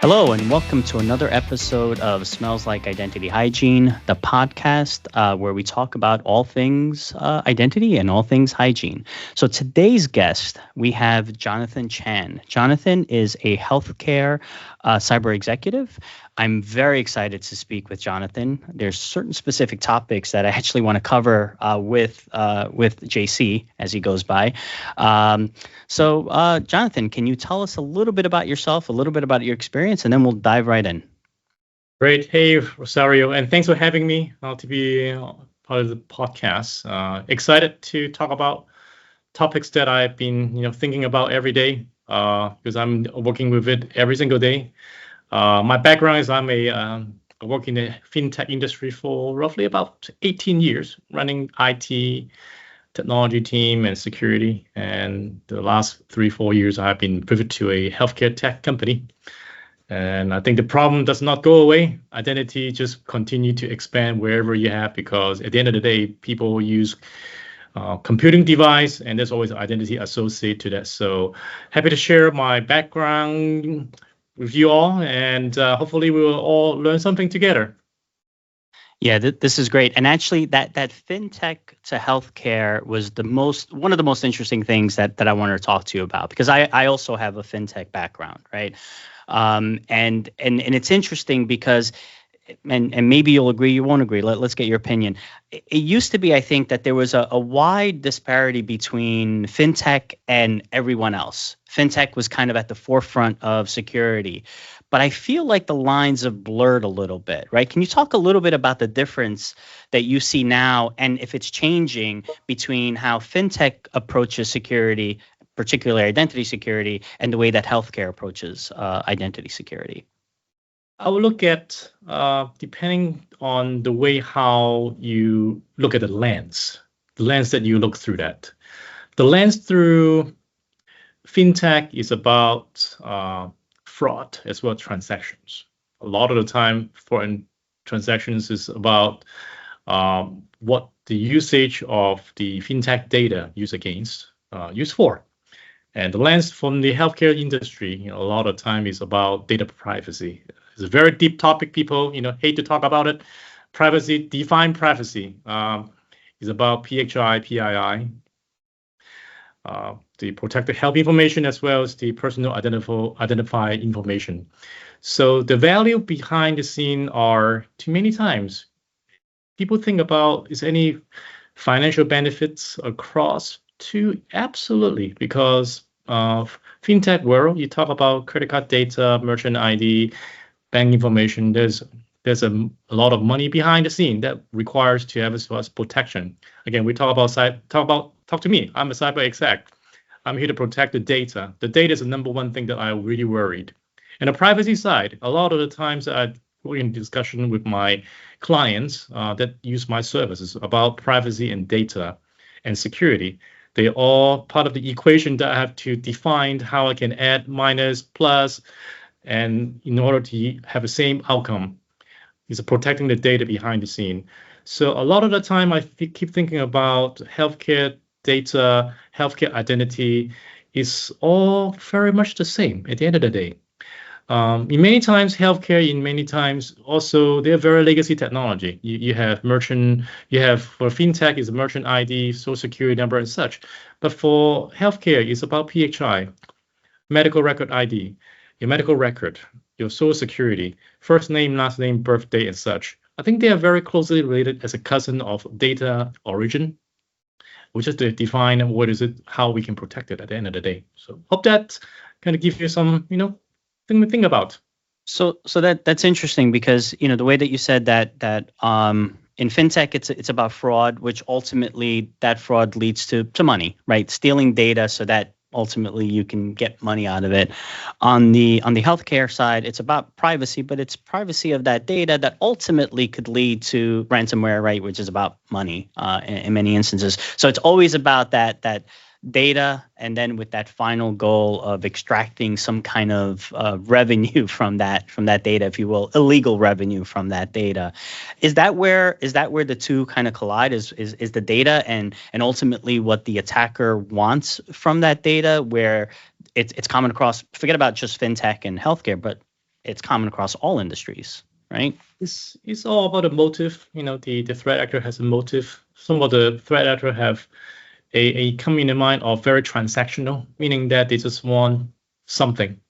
Hello, and welcome to another episode of Smells Like Identity Hygiene, the podcast where we talk about all things identity and all things hygiene. So today's guest, we have Jonathan Chan. Jonathan is a healthcare cyber executive. I'm very excited to speak with Jonathan. There's certain specific topics that I actually want to cover with JC as he goes by. So, Jonathan, can you tell us a little bit about yourself, a little bit about your experience, and then we'll dive right in. Great. Hey, Rosario, and thanks for having me to be part of the podcast. Excited to talk about topics that I've been, thinking about every day because I'm working with it every single day. My background is I work in the Fintech industry for roughly about 18 years, running IT, technology team, and security. And the last 3-4 years, I've been pivoted to a healthcare tech company. And I think the problem does not go away. Identity just continue to expand wherever you have, because at the end of the day, people use computing device, and there's always identity associated to that. So happy to share my background with you all, and hopefully we will all learn something together. Yeah, this is great. And actually, that fintech to healthcare was one of the most interesting things that I wanted to talk to you about, because I also have a fintech background, right? And it's interesting because, and maybe you'll agree, you won't agree. Let's get your opinion. It used to be, I think, that there was a wide disparity between fintech and everyone else. Fintech was kind of at the forefront of security, but I feel like the lines have blurred a little bit, right? Can you talk a little bit about the difference that you see now, and if it's changing between how fintech approaches security, particularly identity security, and the way that healthcare approaches identity security? I will look at, depending on the way how you look at the lens that you look through that. The lens through fintech is about fraud as well as transactions. A lot of the time, foreign transactions is about what the usage of the fintech data used for. And the lens from the healthcare industry, a lot of time is about data privacy. It's a very deep topic. People, hate to talk about it. Privacy, define privacy, is about PHI, PII, the protected health information, as well as the personal identified information. So the value behind the scene are, too many times, people think about, is any financial benefits across to? Absolutely, because of fintech world, you talk about credit card data, merchant ID, bank information. There's a lot of money behind the scene that requires to have as well as protection. Again, we talk to me. I'm a cyber exec. I'm here to protect the data. The data is the number one thing that I'm really worried. And the privacy side, a lot of the times we're in discussion with my clients that use my services about privacy and data and security. They're all part of the equation that I have to define how I can add, minus, plus, and in order to have the same outcome is protecting the data behind the scene. So a lot of the time I keep thinking about healthcare data, healthcare identity is all very much the same at the end of the day. In many times, healthcare, also, they're very legacy technology. You have for fintech is a merchant ID, social security number and such. But for healthcare, it's about PHI, medical record ID, your medical record, your social security, first name, last name, birthday, and such. I think they are very closely related as a cousin of data origin, which is to define how we can protect it at the end of the day. So hope that kind of gives you some, thing to think about. So that's interesting, because the way that you said that in fintech it's about fraud, which ultimately that fraud leads to money, right? Stealing data so that ultimately you can get money out of it. On the healthcare side, it's about privacy, but it's privacy of that data that ultimately could lead to ransomware, right? Which is about money in many instances. So it's always about that data, and then with that final goal of extracting some kind of revenue from that data, if you will, illegal revenue from that data. Is that where the two kind of collide? Is the data and ultimately what the attacker wants from that data, where it's common across? Forget about just fintech and healthcare, but it's common across all industries, right? It's all about a motive. The threat actor has a motive. Some of the threat actor have a come in mind of very transactional, meaning that they just want something.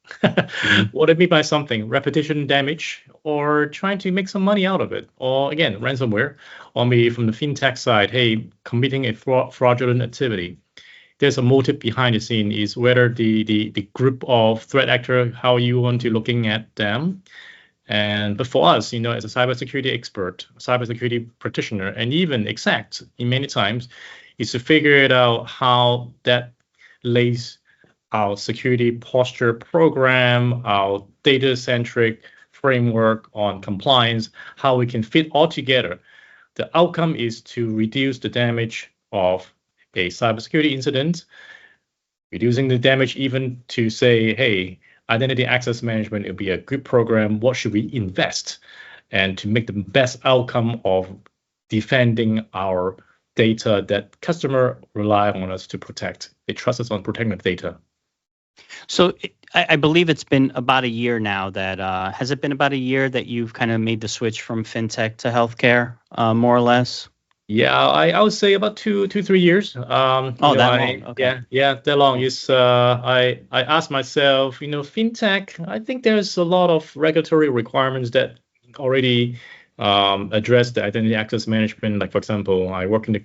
What do I mean by something? Repetition damage, or trying to make some money out of it, or again, ransomware, or maybe from the fintech side, hey, committing a fraudulent activity. There's a motive behind the scene is whether the group of threat actor, how you want to looking at them. But for us, as a cybersecurity expert, cybersecurity practitioner, and even exact in many times, is to figure it out how that lays our security posture program, our data-centric framework on compliance, how we can fit all together. The outcome is to reduce the damage of a cybersecurity incident, reducing the damage even to say, hey, identity access management will be a good program. What should we invest? And to make the best outcome of defending our data that customer rely on us to protect. They trust us on protecting the data. So I believe it's been about a year now that, has it been about a year that you've kind of made the switch from fintech to healthcare, more or less? Yeah, I would say about 3 years. That long. Okay. Yeah, that long. Is I asked myself, fintech. I think there's a lot of regulatory requirements that already address the identity access management. Like for example, I work in the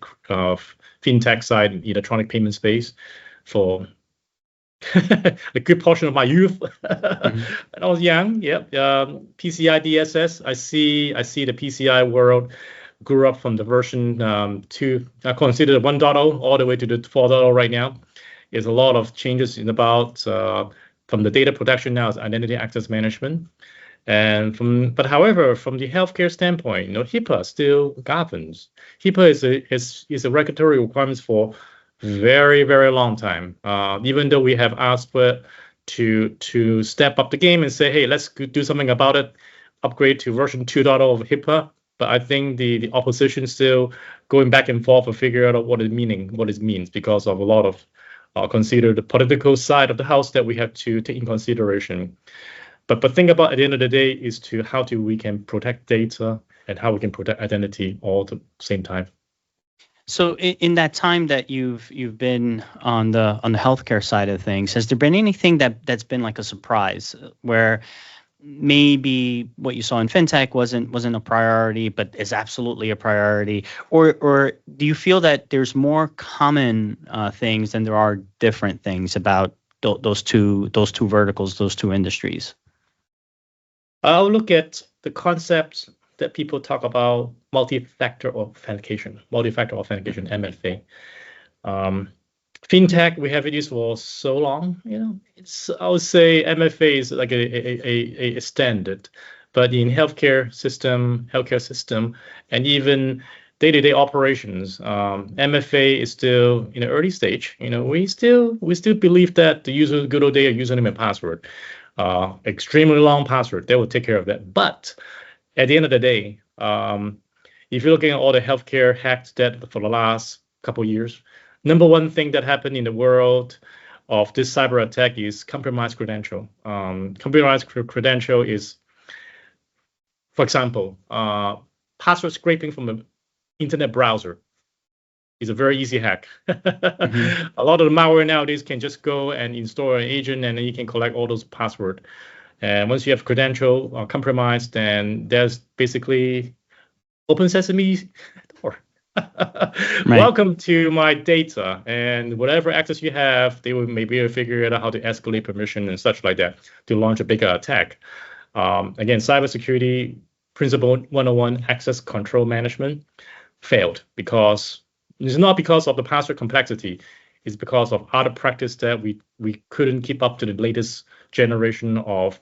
fintech side, electronic payment space, for a good portion of my youth. When I was young. Yep. PCI DSS. I see the PCI world grew up from the version 2, I consider it 1.0 all the way to the 4.0 right now. There's a lot of changes in about from the data protection now is identity access management. But however, from the healthcare standpoint, HIPAA still governs. HIPAA is a regulatory requirements for very, very long time. Even though we have asked for to step up the game and say, hey, let's do something about it, upgrade to version 2.0 of HIPAA. But I think the opposition still going back and forth to figure out what it means because of a lot of consider the political side of the house that we have to take in consideration. But think about at the end of the day is to how we can protect data and how we can protect identity all at the same time. So in that time that you've been on the healthcare side of things, has there been anything that's been like a surprise where maybe what you saw in fintech wasn't a priority, but is absolutely a priority, or do you feel that there's more common things than there are different things about those two verticals, those two industries? I'll look at the concepts that people talk about: multi-factor authentication, MFA. Fintech, we have it used for so long, I would say MFA is like a standard, but in healthcare system, and even day-to-day operations, MFA is still in the early stage. We still believe that the good old day of username and password, extremely long password, they will take care of that. But at the end of the day, if you're looking at all the healthcare hacks that for the last couple of years, number one thing that happened in the world of this cyber attack is compromised credential. Compromised credential is, for example, password scraping from an internet browser is a very easy hack. A lot of the malware nowadays can just go and install an agent, and then you can collect all those passwords. And once you have credential compromised, then there's basically open sesame door. Right. Welcome to my data, and whatever access you have, they will maybe figure out how to escalate permission and such like that to launch a bigger attack. Again, cybersecurity principle 101, access control management, failed because it's not because of the password complexity. It's because of other practice that we couldn't keep up to the latest generation of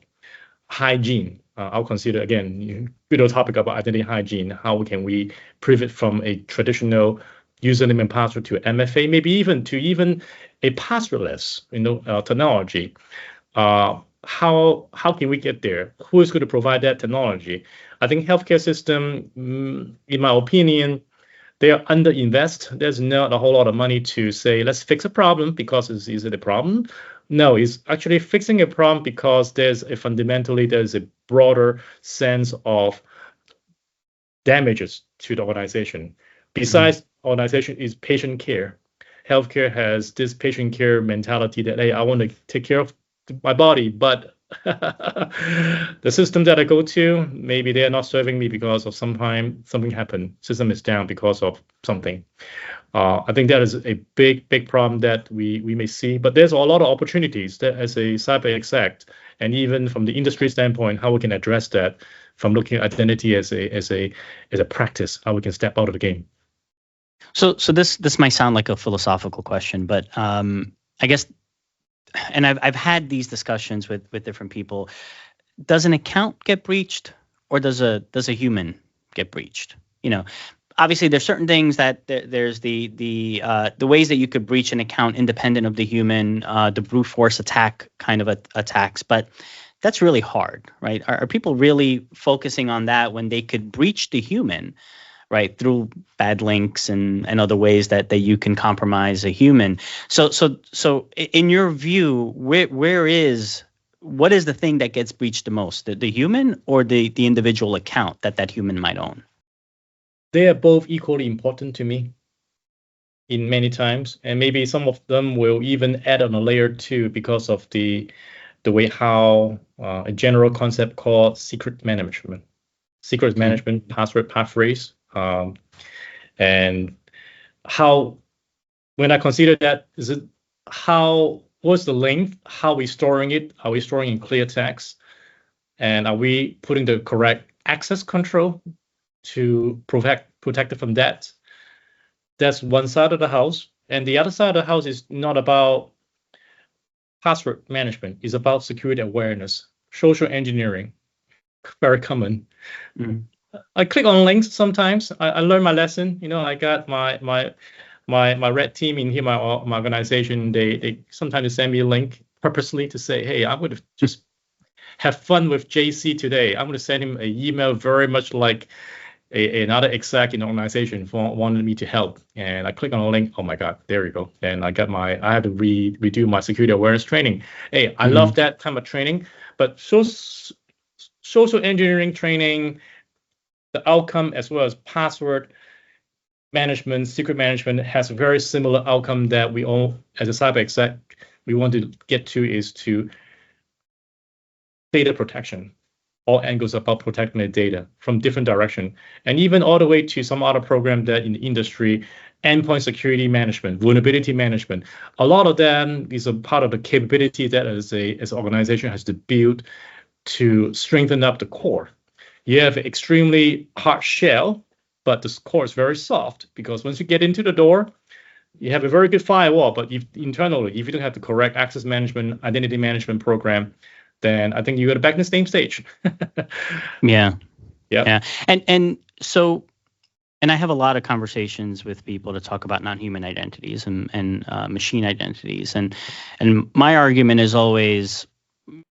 hygiene. I'll consider, again, good old topic about identity hygiene. How can we pivot from a traditional username and password to MFA, maybe even a passwordless, technology? How can we get there? Who is going to provide that technology? I think healthcare system, in my opinion, they are underinvest. There's not a whole lot of money to say, let's fix a problem because it's easily a problem. No, it's actually fixing a problem because there's a broader sense of damages to the organization. Besides, organization is patient care. Healthcare has this patient care mentality that, hey, I want to take care of my body, but the system that I go to, maybe they're not serving me because of something happened. System is down because of something. I think that is a big problem that we may see, but there's a lot of opportunities that as a cyber exec, and even from the industry standpoint, how we can address that from looking at identity as a practice, how we can step out of the game. So this might sound like a philosophical question, but I guess, and I've had these discussions with different people. Does an account get breached, or does a human get breached? Obviously there's certain things that there's the ways that you could breach an account independent of the human, the brute force attack kind of attacks, but that's really hard, right? Are people really focusing on that when they could breach the human, right, through bad links and other ways that you can compromise a human? So in your view, what is the thing that gets breached the most, the human or the individual account that human might own? They are both equally important to me in many times, and maybe some of them will even add on a layer two because of the way how a general concept called secret management, password passphrase. And how, when I consider that, what's the length? How are we storing it? Are we storing in clear text? And are we putting the correct access control to protect it from that? That's one side of the house. And the other side of the house is not about password management. It's about security awareness, social engineering, very common. I click on links sometimes. I learn my lesson. I got my red team in here, my organization. They sometimes send me a link purposely to say, hey, I'm going to just have fun with JC today. I'm going to send him an email very much like another exec in the organization wanted me to help. And I click on a link. Oh my God, there we go. And I had to redo my security awareness training. Hey, I love that kind of training, but social engineering training, the outcome as well as password management, secret management has a very similar outcome that we all, as a cyber exec, we want to get to, is to data protection. All angles about protecting the data from different direction, and even all the way to some other program that in the industry, endpoint security management, vulnerability management. A lot of them is a part of the capability that as an organization has to build to strengthen up the core. You have an extremely hard shell, but the core is very soft, because once you get into the door, you have a very good firewall, but internally, if you don't have the correct access management, identity management program, then I think you go back in the same stage. Yeah. And so, and I have a lot of conversations with people to talk about non-human identities and machine identities, and my argument is always,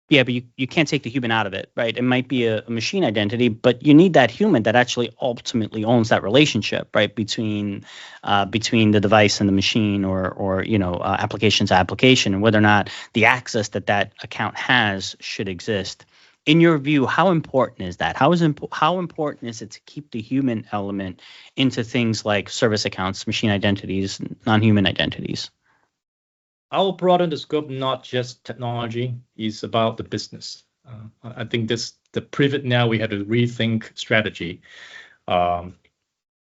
yeah, but you can't take the human out of it, right? It might be a machine identity, but you need that human that actually ultimately owns that relationship, right, between the device and the machine, or application to application, and whether or not the access that account has should exist. In your view, how important is that? How important is it to keep the human element into things like service accounts, machine identities, non-human identities? I'll broaden the scope, not just technology, is about the business. I think the pivot now, we have to rethink strategy.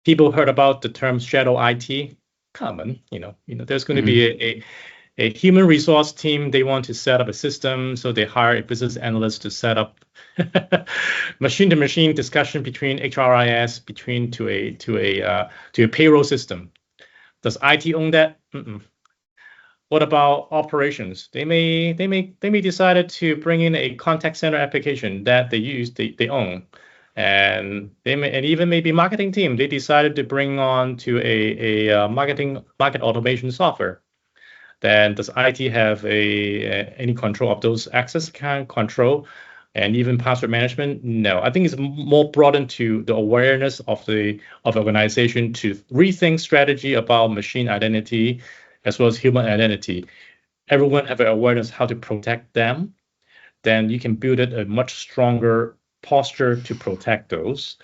People heard about the term shadow IT, common. There's going to be a human resource team. They want to set up a system, so they hire a business analyst to set up machine-to-machine discussion between HRIS to a payroll system. Does IT own that? What about operations? They may decide to bring in a contact center application that they own, and even maybe marketing team. They decided to bring on to a market automation software. Then does IT have any control of those access control? and even password management. No, I think it's more broadened to the awareness of the organization to rethink strategy about machine identity as well as human identity. Everyone have an awareness how to protect them. Then you can build it a much stronger posture to protect those.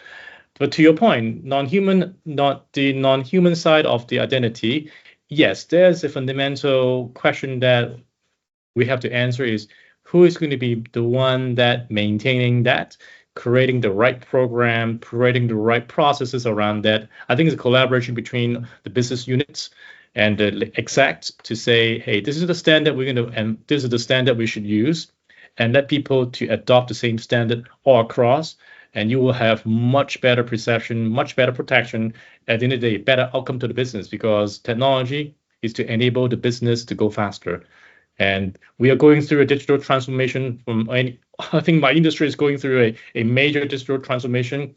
But to your point, not the non-human side of the identity, yes, there's a fundamental question that we have to answer is who is going to be the one that maintaining that, creating the right program, creating the right processes around that. I think it's a collaboration between the business units and the exec to say, hey, this is the standard we're going to, and this is the standard we should use, and let people to adopt the same standard all across, and you will have much better perception, much better protection, at the end of the day, better outcome to the business, because technology is to enable the business to go faster. And we are going through a digital transformation I think my industry is going through a major digital transformation.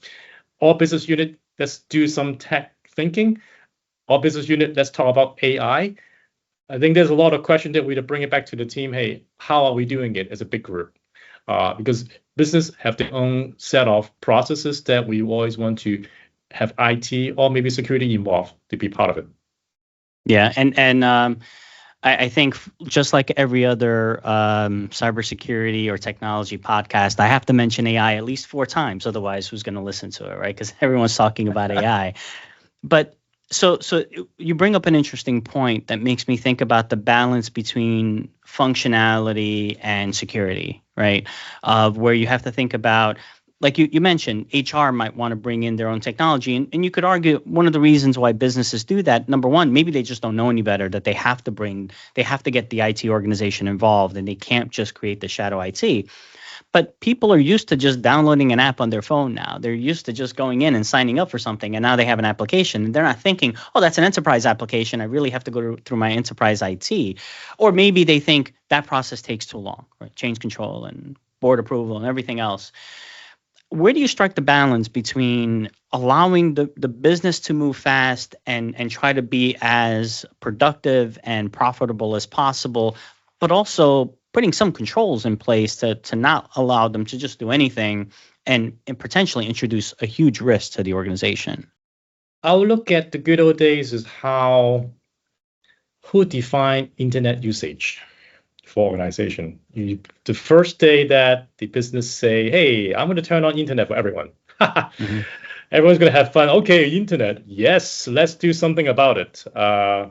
All business unit, let's do some tech thinking. All business unit, let's talk about AI. I think there's a lot of questions that we to bring it back to the team. Hey, how are we doing it as a big group? Because business have their own set of processes that we always want to have IT or maybe security involved to be part of it. Yeah, and I think just like every other cybersecurity or technology podcast, I have to mention AI at least 4 times. Otherwise, who's going to listen to it, right? Because everyone's talking about AI. But so you bring up an interesting point that makes me think about the balance between functionality and security, right? Where you have to think about, like you mentioned, HR might want to bring in their own technology. And you could argue one of the reasons why businesses do that, number one, maybe they just don't know any better, that they have to get the IT organization involved and they can't just create the shadow IT. But people are used to just downloading an app on their phone now. They're used to just going in and signing up for something, and now they have an application. And they're not thinking, oh, that's an enterprise application. I really have to go through my enterprise IT. Or maybe they think that process takes too long, right? Change control and board approval and everything else. Where do you strike the balance between allowing the business to move fast and try to be as productive and profitable as possible, but also putting some controls in place to not allow them to just do anything and potentially introduce a huge risk to the organization? I'll look at the good old days is who defined internet usage for organization. The first day that the business say, hey, I'm going to turn on internet for everyone. Mm-hmm. Everyone's going to have fun. Okay, internet. Yes, let's do something about it.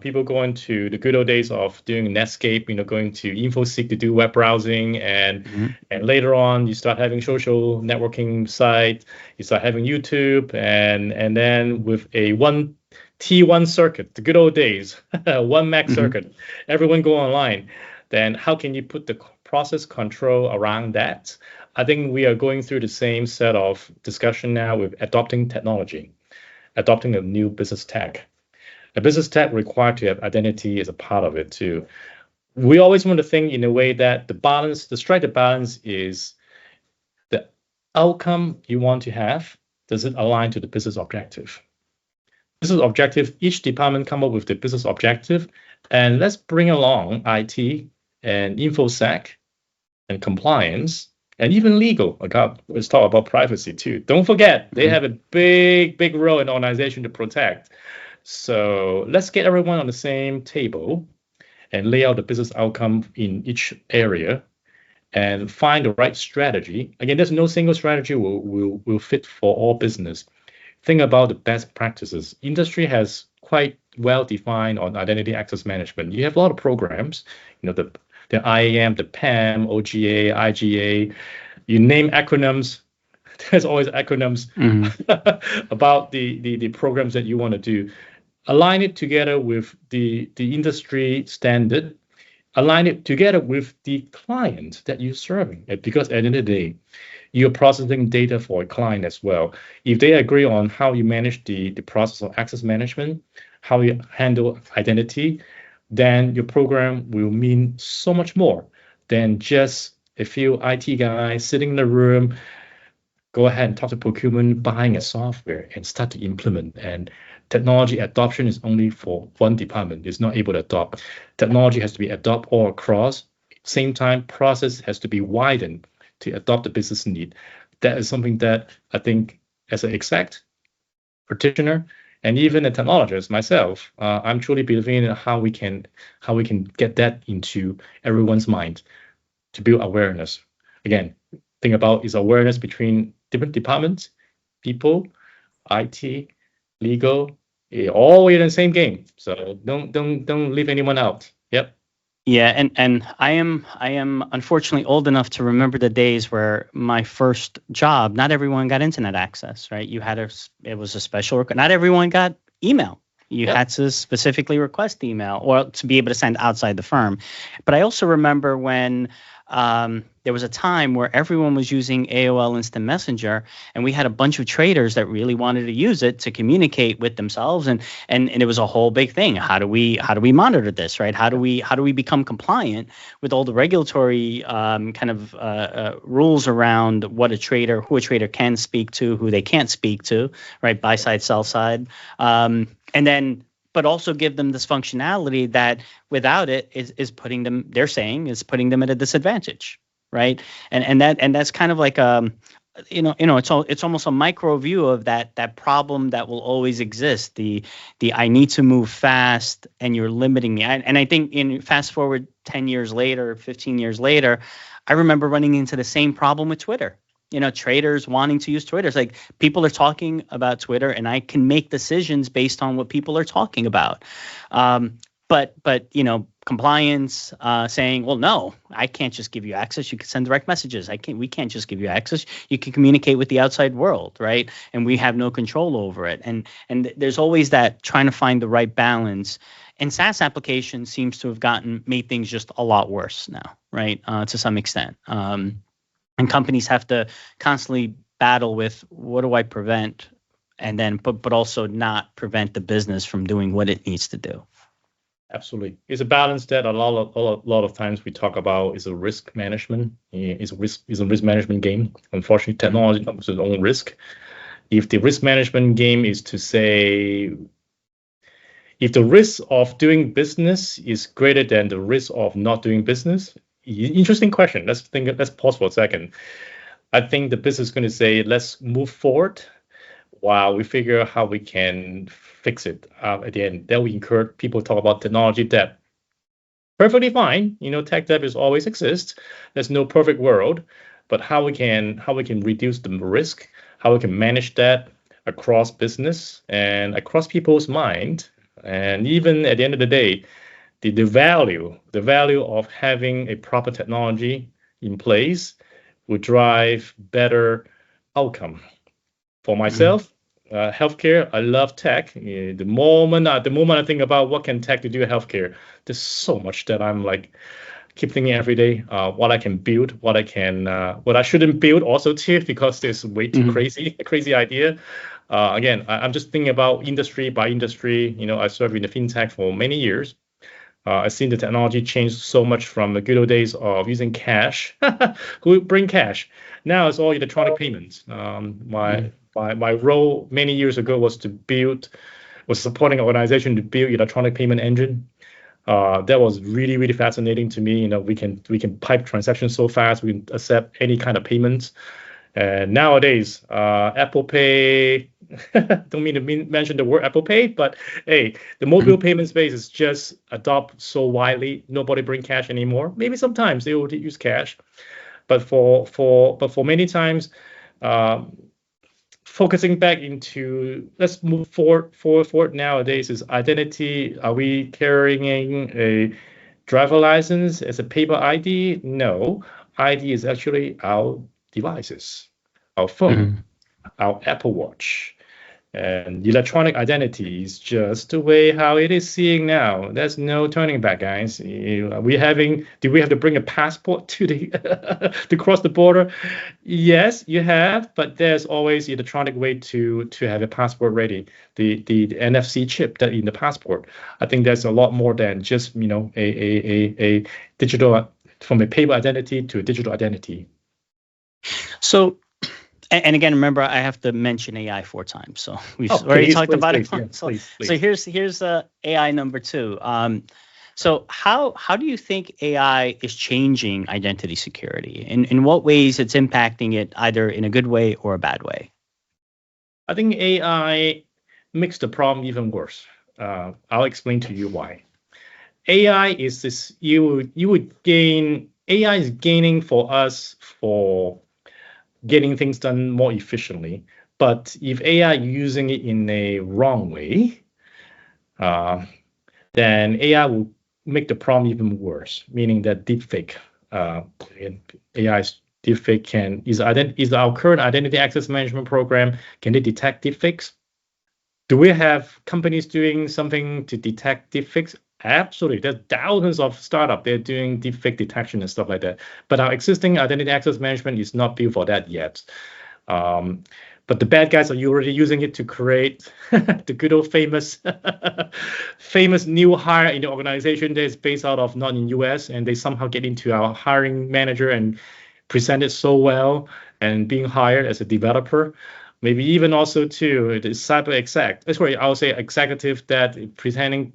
People going to the good old days of doing Netscape, going to InfoSeek to do web browsing. And later on, you start having social networking site. You start having YouTube. And then with a one T1 circuit, the good old days, one Mac circuit, everyone go online. Then how can you put the process control around that? I think we are going through the same set of discussion now with adopting technology, adopting a new business tech. A business tech required to have identity as a part of it too. We always want to think in a way that the strike the balance is the outcome you want to have. Does it align to the business objective? Business objective, each department come up with the business objective, and let's bring along IT and InfoSec and compliance and even legal. Let's talk about privacy too. Don't forget, they have a big role in the organization to protect. So let's get everyone on the same table and lay out the business outcome in each area and find the right strategy. Again, there's no single strategy will fit for all business. Think about the best practices. Industry has quite well defined on identity access management. You have a lot of programs, the IAM, the PAM, OGA, IGA, you name acronyms. There's always acronyms about the programs that you want to do. Align it together with the industry standard. Align it together with the client that you're serving. Because at the end of the day, you're processing data for a client as well. If they agree on how you manage the process of access management, how you handle identity, then your program will mean so much more than just a few IT guys sitting in the room, go ahead and talk to procurement, buying a software and start to implement. And technology adoption is only for one department. It's not able to adopt. Technology has to be adopted all across. Same time, process has to be widened to adopt the business need. That is something that I think, as an exec, practitioner, and even a technologist myself, I'm truly believing in how we can get that into everyone's mind to build awareness. Again, think about is awareness between different departments, people, IT, legal, all in the same game. So don't leave anyone out. Yep. Yeah, and I am unfortunately old enough to remember the days where my first job, not everyone got internet access, right? It was a special not everyone got email. You Yep. had to specifically request email or to be able to send outside the firm. But I also remember when there was a time where everyone was using AOL Instant Messenger, and we had a bunch of traders that really wanted to use it to communicate with themselves, and it was a whole big thing. How do we monitor this, right? How do we become compliant with all the regulatory rules around who a trader can speak to, who they can't speak to, right? Buy side, sell side, and then. But also give them this functionality that without it is putting them, they're saying, is putting them at a disadvantage, right? And that's kind of like it's almost a micro view of that problem that will always exist. The I need to move fast and you're limiting me. And I think in fast forward 10 years later, 15 years later, I remember running into the same problem with Twitter. Traders wanting to use Twitter. It's like people are talking about Twitter, and I can make decisions based on what people are talking about. But compliance saying, well, no, I can't just give you access. You can send direct messages. We can't just give you access. You can communicate with the outside world, right? And we have no control over it. And there's always that trying to find the right balance. And SaaS applications seems to have made things just a lot worse now, right? To some extent. And companies have to constantly battle with what do I prevent, and then but also not prevent the business from doing what it needs to do. Absolutely, it's a balance that a lot of times we talk about is a risk management. It's a risk management game. Unfortunately, technology comes with its own risk. If the risk management game is to say, if the risk of doing business is greater than the risk of not doing business. Interesting question. Let's pause for a second. I think the business is going to say, let's move forward while we figure out how we can fix it at the end. Then we encourage people to talk about technology debt. Perfectly fine. Tech debt is always exists. There's no perfect world, but how we can reduce the risk, how we can manage that across business and across people's mind. And even at the end of the day, the value of having a proper technology in place will drive better outcome. For myself, healthcare, I love tech. The moment I think about what can tech do in healthcare, there's so much that I'm like keep thinking every day. What I can build, what I shouldn't build also too, because there's way too crazy idea. Again, I'm just thinking about industry by industry. I served in the fintech for many years. I've seen the technology change so much from the good old days of using cash. Who would bring cash? Now it's all electronic payments. My role many years ago was supporting an organization to build electronic payment engine. That was really, really fascinating to me. We can pipe transactions so fast. We can accept any kind of payments. And nowadays, Apple Pay, don't mean to mention the word Apple Pay, but hey, the mobile payment space is just adopted so widely. Nobody bring cash anymore. Maybe sometimes they will use cash, but for many times, focusing back into let's move forward nowadays is identity. Are we carrying a driver license as a paper ID? No, ID is actually our devices, our phone, our Apple Watch, and electronic identity is just the way how it is seeing now. There's no turning back, guys. Do we have to bring a passport to to cross the border? Yes, you have, but there's always electronic way to have a passport ready. The NFC chip that in the passport. I think there's a lot more than just a digital, from a paper identity to a digital identity. So, and again, remember, I have to mention AI 4 times. So we've already talked about it. Please. So here's AI number 2. So how do you think AI is changing identity security? In what ways it's impacting it either in a good way or a bad way? I think AI makes the problem even worse. I'll explain to you why. AI is this you would gain AI is gaining for us for getting things done more efficiently. But if AI using it in a wrong way, uh, then AI will make the problem even worse. Meaning that deepfake, uh, AI's deepfake is our current identity access management program, can they detect deepfakes? Do we have companies doing something to detect deepfakes? Absolutely. There's thousands of startups they're doing deepfake detection and stuff like that. But our existing identity access management is not built for that yet. Um, but the bad guys are already using it to create the good old famous famous new hire in the organization that is based out of not in US, and they somehow get into our hiring manager and present it so well and being hired as a developer. Maybe even also too the cyber exec. Sorry, I'll say executive that presenting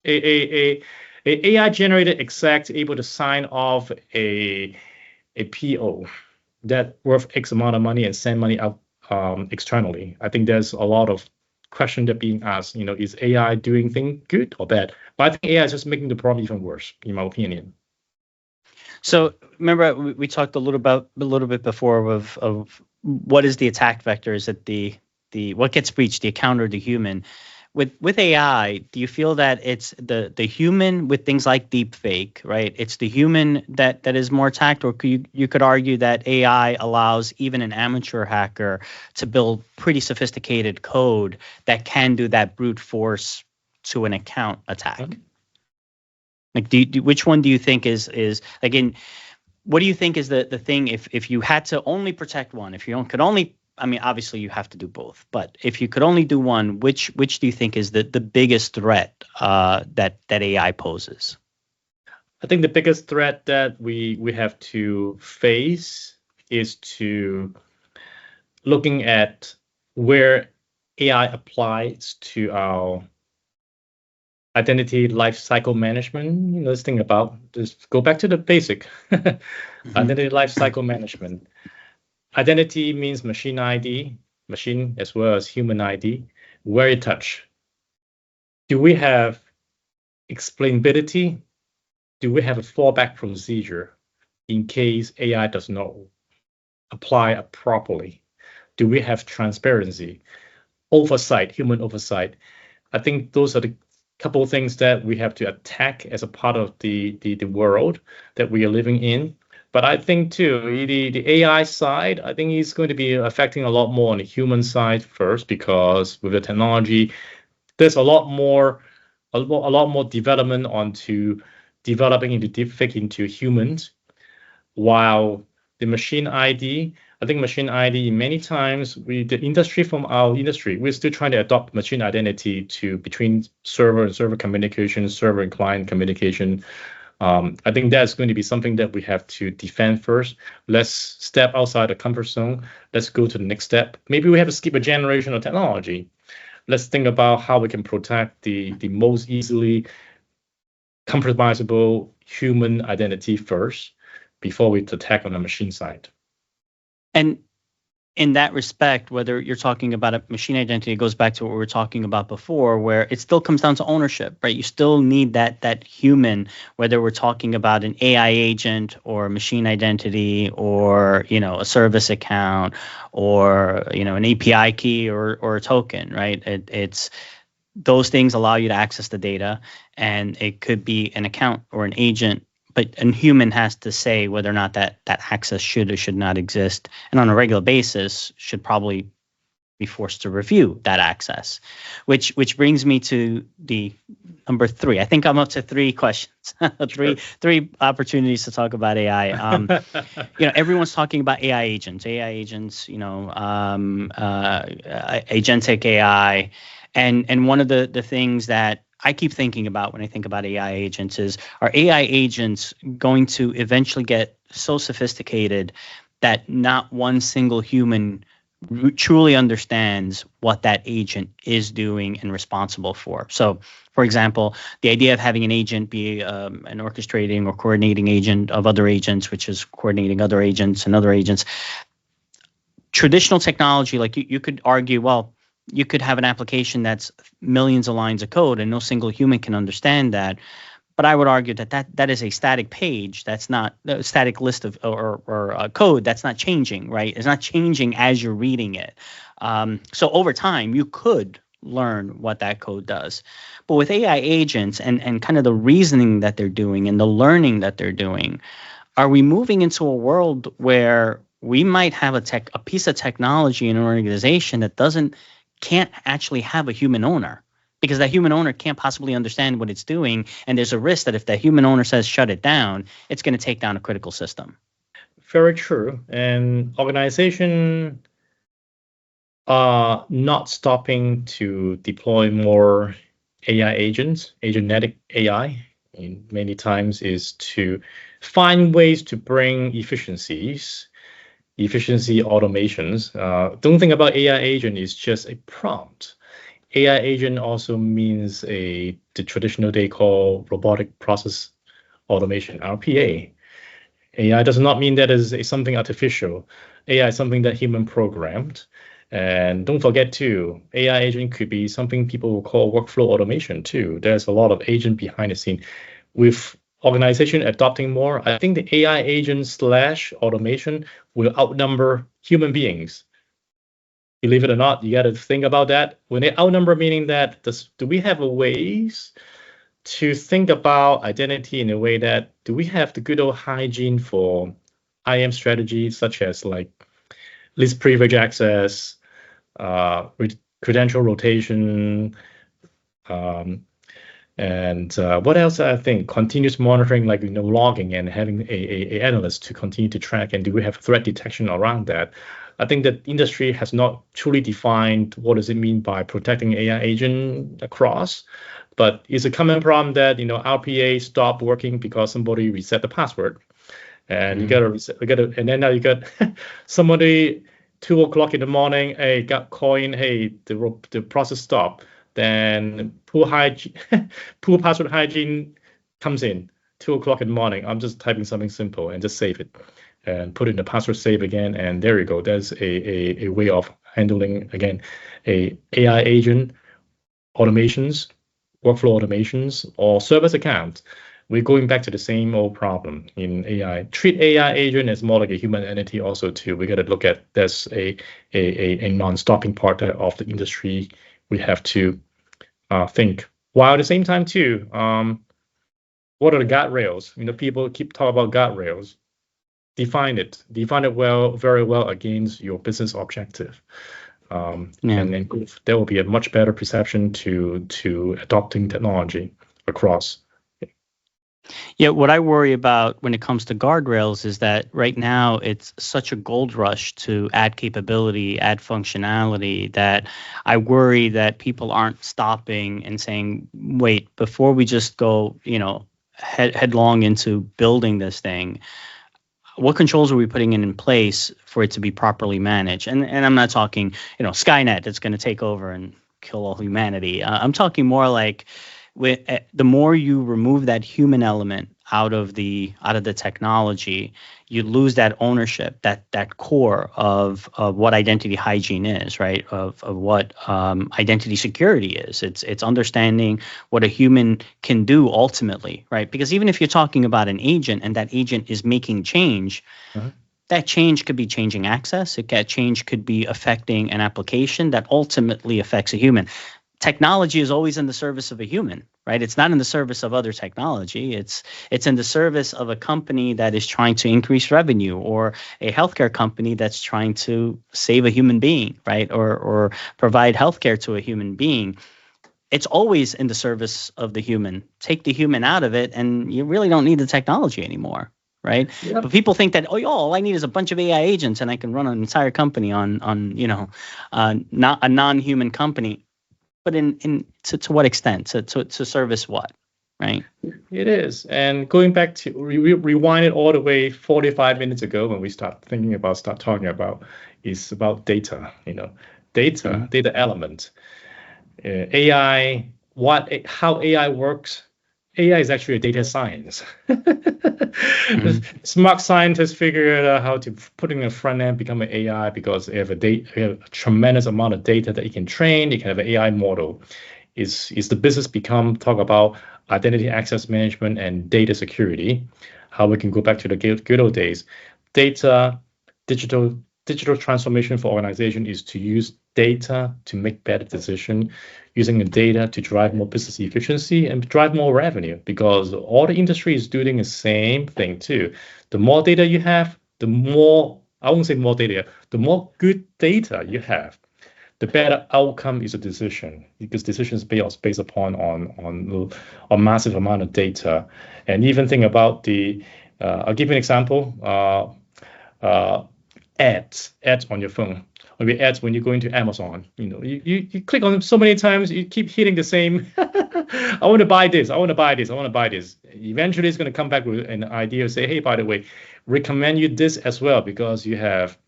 a AI generated exec able to sign off a PO that worth X amount of money and send money out externally. I think there's a lot of question that being asked. Is AI doing things good or bad? But I think AI is just making the problem even worse, in my opinion. So remember we talked a little bit before of what is the attack vector? Is it the what gets breached, the account or the human? With AI, do you feel that it's the human with things like deepfake, right? It's the human that is more attacked, or you could argue that AI allows even an amateur hacker to build pretty sophisticated code that can do that brute force to an account attack. Like, which one do you think is again? What do you think is the thing if you had to only protect one? If you could only, I mean, obviously you have to do both, but if you could only do one, which do you think is the biggest threat that AI poses? I think the biggest threat that we have to face is to looking at where AI applies to our identity life cycle management. Let's think about just go back to the basic identity life cycle management. Identity means machine ID, machine as well as human ID. Where it touch? Do we have explainability? Do we have a fallback procedure in case AI does not apply properly? Do we have transparency, oversight, human oversight? I think those are the couple of things that we have to attack as a part of the world that we are living in. But I think too, the AI side, I think is going to be affecting a lot more on the human side first, because with the technology, there's a lot more development onto developing into deepfake into humans, while the machine ID, I think machine ID many times the industry from our industry, we're still trying to adopt machine identity to between server and server communication, server and client communication. I think that's going to be something that we have to defend first. Let's step outside the comfort zone. Let's go to the next step. Maybe we have to skip a generation of technology. Let's think about how we can protect the most easily compromisable human identity first before we attack on the machine side. And in that respect, whether you're talking about a machine identity, it goes back to what we were talking about before, where it still comes down to ownership, right? You still need that human, whether we're talking about an AI agent or a machine identity or a service account or an API key or a token, right? It's those things allow you to access the data, and it could be an account or an agent, but a human has to say whether or not that access should or should not exist, and on a regular basis should probably be forced to review that access, which brings me to the number 3. I think I'm up to 3 questions, three opportunities to talk about AI. Everyone's talking about AI agents, agentic AI, and one of the things that I keep thinking about when I think about AI agents is, are AI agents going to eventually get so sophisticated that not one single human truly understands what that agent is doing and responsible for. So, for example, the idea of having an agent be an orchestrating or coordinating agent of other agents, which is coordinating other agents and other agents. Traditional technology, like you could argue, well, you could have an application that's millions of lines of code and no single human can understand that. But I would argue that is a static page. That's not a static list of or a code that's not changing, right? It's not changing as you're reading it. So over time, you could learn what that code does. But with AI agents and kind of the reasoning that they're doing and the learning that they're doing, are we moving into a world where we might have a piece of technology in an organization that can't actually have a human owner? Because that human owner can't possibly understand what it's doing. And there's a risk that if the human owner says shut it down, it's going to take down a critical system. Very true. And organization are not stopping to deploy more AI agents, agentic AI, and many times is to find ways to bring efficiency automations. Don't think about AI agent is just a prompt. AI agent also means the traditional they call robotic process automation, RPA. AI does not mean that is something artificial. AI is something that human programmed. And don't forget too, AI agent could be something people will call workflow automation too. There's a lot of agent behind the scene. With organization adopting more, I think the AI agent / automation will outnumber human beings. Believe it or not, you got to think about that. When they outnumber, meaning that do we have a ways to think about identity in a way that do we have the good old hygiene for IAM strategies such as like least privilege access, credential rotation, and what else? I think continuous monitoring, like logging and having a analyst to continue to track. And do we have threat detection around that? I think that industry has not truly defined what does it mean by protecting AI agent across, but it's a common problem that RPA stopped working because somebody reset the password, and you gotta reset, and then now you got somebody 2 o'clock in the morning, hey, got coin, hey, the process stopped. Then poor password hygiene comes in 2 o'clock in the morning. I'm just typing something simple and just save it and put in the password save again. And there you go. There's a way of handling, again, a AI agent automations, workflow automations, or service account. We're going back to the same old problem in AI. Treat AI agent as more like a human entity also too. We got to look at this a non-stopping part of the industry. We have to think. While at the same time too, what are the guardrails? People keep talking about guardrails. Define it well, very well against your business objective. And then there will be a much better perception to adopting technology across. Yeah, what I worry about when it comes to guardrails is that right now it's such a gold rush to add capability, add functionality, that I worry that people aren't stopping and saying, wait, before we just go, headlong into building this thing, what controls are we putting in place for it to be properly managed? And I'm not talking, Skynet that's going to take over and kill all humanity. I'm talking more like the more you remove that human element out of the technology, you lose that ownership, that core of what identity hygiene is, right? Of what identity security is. It's understanding what a human can do ultimately, right? Because even if you're talking about an agent and that agent is making change, that change could be changing access. Change could be affecting an application that ultimately affects a human. Technology is always in the service of a human, right? It's not in the service of other technology. It's in the service of a company that is trying to increase revenue, or a healthcare company that's trying to save a human being, right? Or provide healthcare to a human being. It's always in the service of the human. Take the human out of it, and you really don't need the technology anymore, right? Yep. But people think that, all I need is a bunch of AI agents, and I can run an entire company on not a non-human company. But to what extent? To service what, right? it is. And going back to rewind it all the way 45 minutes ago when we start talking about is about data, Mhm. data element, AI, how AI works. AI is actually a data science. Mhm. Smart scientists figured out how to put in a front end become an AI because they have a tremendous amount of data that you can train. You can have an AI model. Is the business become talk about identity access management and data security? How we can go back to the good old days. Data, digital digital transformation for organization is to use data to make better decision, using the data to drive more business efficiency and drive more revenue because all the industry is doing the same thing too. The more data you have, the more, I won't say more data, the more good data you have, the better outcome is a decision because decisions based upon on a massive amount of data. And even think about I'll give you an example. Uh, ads on your phone, or the ads when you go into Amazon. You click on them so many times, you keep hitting the same. I want to buy this. I want to buy this. I want to buy this. Eventually, it's going to come back with an idea. Say, hey, by the way, recommend you this as well because you have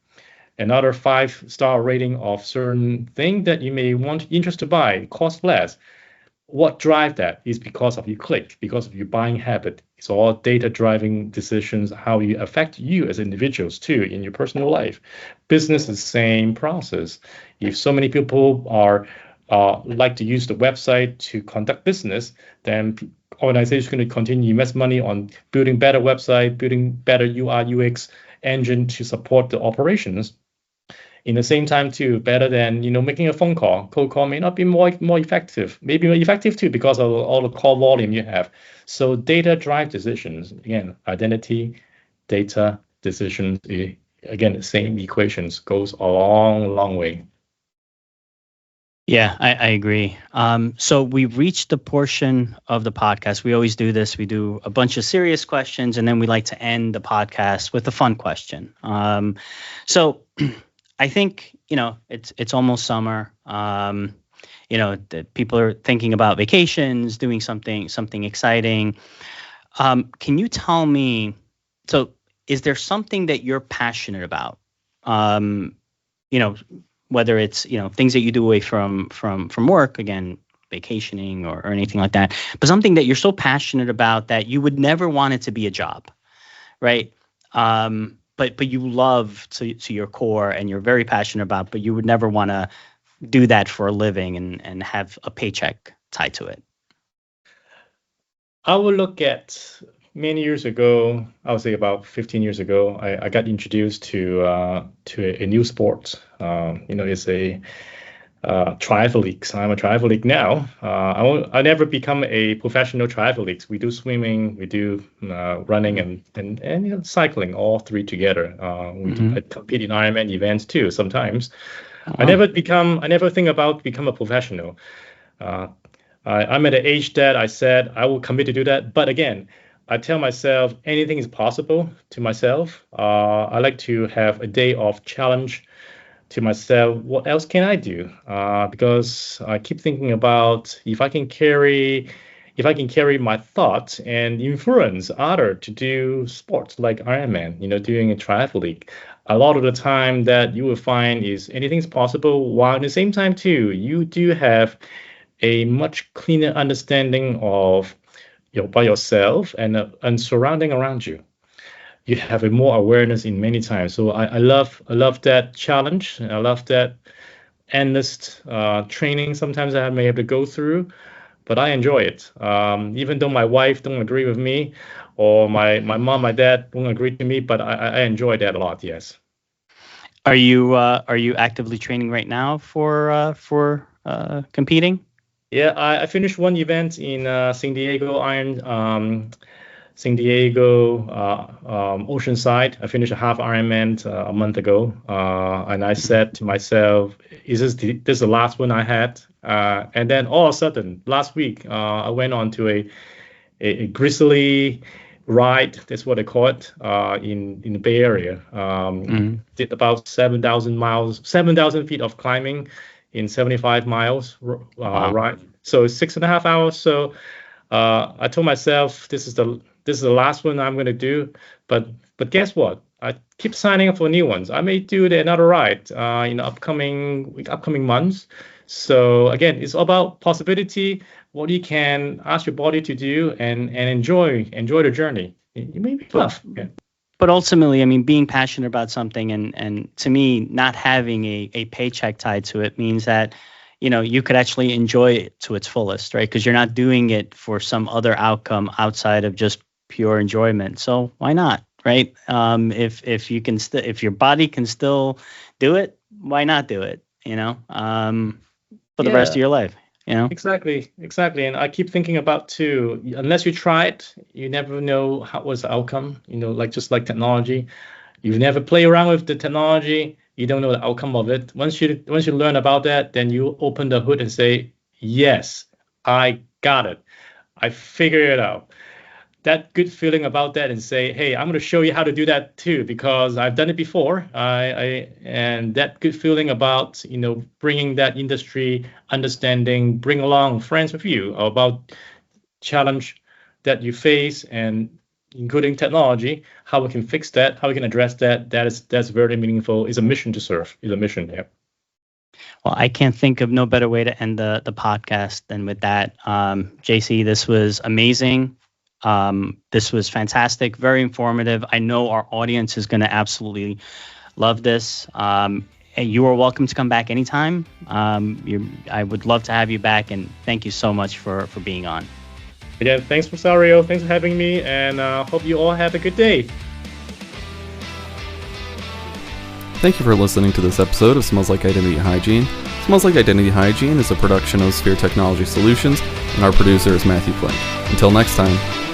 another 5-star rating of certain thing that you may want interest to buy, cost less. What drive that is because of your click, because of your buying habit. It's all data driving decisions, how you affect you as individuals too in your personal life. Business is the same process. If so many people are like to use the website to conduct business, then organizations are going to continue to invest money on building better website, building better UI UX engine to support the operations in the same time too, better than making a phone call. Cold call may not be more effective, maybe more effective too because of all the call volume you have. So data drive decisions. Again, identity, data, decisions. Again, the same equations goes a long way. Yeah, I agree. So we've reached the portion of the podcast. We always do this. We do a bunch of serious questions, and then we like to end the podcast with a fun question. So I think it's almost summer. People are thinking about vacations, doing something exciting. Can you tell me? So, is there something that you're passionate about? Um, you know, whether it's things that you do away from work, again, vacationing or anything like that, but something that you're so passionate about that you would never want it to be a job, right? But you love to your core and you're very passionate about, but you would never want to do that for a living and have a paycheck tied to it. I will look at many years ago. I would say about 15 years ago. I got introduced to a new sport. It's a triathlete. So I'm a triathlete now. I never become a professional triathlete. We do swimming, we do running, and cycling, all three together. I compete in Ironman events too sometimes. I Wow. never think about become a professional. Uh, I'm at an age that I said I will commit to do that. But again, I tell myself anything is possible to myself. I like to have a day of challenge to myself, what else can I do? Because I keep thinking about if I can carry my thoughts and influence other to do sports like Ironman, doing a triathlete. A lot of the time that you will find is anything's possible, while at the same time too, you do have a much cleaner understanding of by yourself and surrounding around you. You have a more awareness in many times. So I love that challenge. I love that endless training. Sometimes I may have to go through, but I enjoy it. Even though my wife don't agree with me, or my mom, my dad don't agree to me, but I enjoy that a lot. Yes. Are you actively training right now for competing? Yeah, I finished one event in San Diego, Oceanside. I finished a half Ironman a month ago, and I said to myself, "This is the last one I had?" And then all of a sudden, last week, I went on to a grizzly ride. That's what they call it in the Bay Area. Mhm. Did about 7,000 miles, 7,000 feet of climbing in 75 miles Wow. ride. So it's 6.5 hours. So I told myself this is the last one I'm going to do, but guess what? I keep signing up for new ones. I may do another ride in upcoming months. So again, it's about possibility, what you can ask your body to do, and enjoy the journey. It may be tough. Yeah. But ultimately, I mean, being passionate about something and to me, not having a paycheck tied to it means that, you could actually enjoy it to its fullest, right? Because you're not doing it for some other outcome outside of just pure enjoyment. So why not, right? If you can if your body can still do it, why not do it? For the rest of your life. Exactly. And I keep thinking about too, unless you try it, you never know what's the outcome. Just like technology, you've never play around with the technology, you don't know the outcome of it. Once you learn about that, then you open the hood and say, yes, I got it. I figured it out. That good feeling about that, and say, hey, I'm going to show you how to do that too, because I've done it before. And that good feeling about, bringing that industry understanding, bring along friends with you about challenge that you face, and including technology, how we can fix that, how we can address that. That's very meaningful. It's a mission to serve. It's a mission. Yeah. Well, I can't think of no better way to end the podcast than with that. JC, this was amazing. This was fantastic, very informative. I know our audience is going to absolutely love this. And you are welcome to come back anytime. I would love to have you back, and thank you so much for being on. Again, thanks, Rosario. Thanks for having me, and hope you all have a good day. Thank you for listening to this episode of Smells Like Identity Hygiene. Smells Like Identity Hygiene is a production of Sphere Technology Solutions, and our producer is Matthew Flink. Until next time.